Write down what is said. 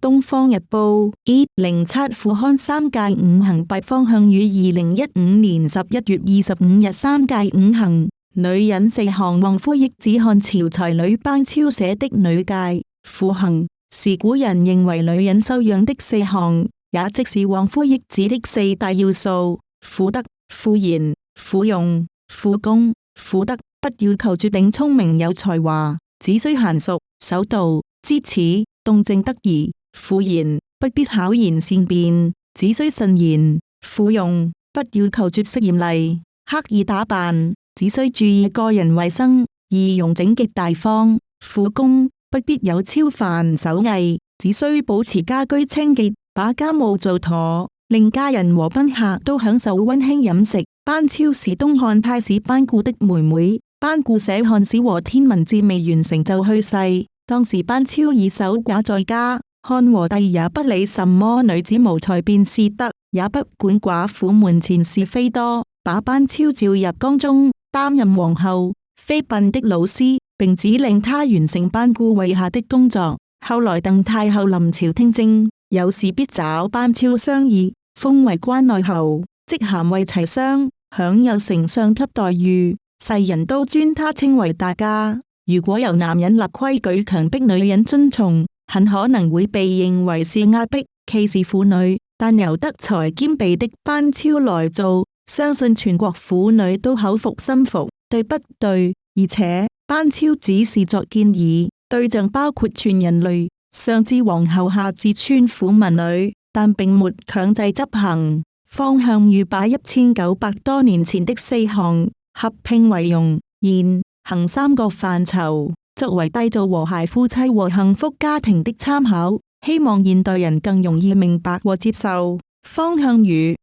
東方日報 E07 副刊三屆五行八方向與2015年11月25日三屆五行女人四項旺夫益子漢朝才女班超寫的女誡婦行，是古人認為女人修養的四項，也即是旺夫益子的四大要素：婦德、婦賢、婦用、婦恭、婦德。不要求絕頂聰明有才華，只需嫻熟、守道、知恥、動靜得宜。婦賢不必巧言善辯，只需慎言。婦用不要求絕色艷麗、刻意打扮，只需注意個人衛生，儀容整潔大方。婦恭不必有超凡手藝，只需保持家居清潔，把家務做妥，令家人和賓客都享受溫馨飲食。班超是東漢太史班固的妹妹。班固寫漢史和天文志未完成就去世，當時班超已守寡在家，漢和帝也不理什麼女子無才便是德，也不管寡婦門前是非多，把班超召入宮中擔任皇后妃嬪的老師，並指令他完成班固麾下的工作。後來鄧太后臨朝聽政，有事必找班超商議，封為關內侯，職銜為齊相，享有丞相級待遇。世人都尊他稱為大家。如果由男人立規矩強迫女人遵從，很可能會被認為是壓迫、歧視婦女。但由德才兼備的班超來做，相信全國婦女都口服心服，對不對？而且班超只是作建議，對象包括全人類，上至皇后下至村婦民女，但並沒強制執行。方向欲把1900多年前的四項合併為容、賢、行三個範疇，作為締造和諧夫妻和幸福家庭的參考，希望現代人更容易明白和接受。方向語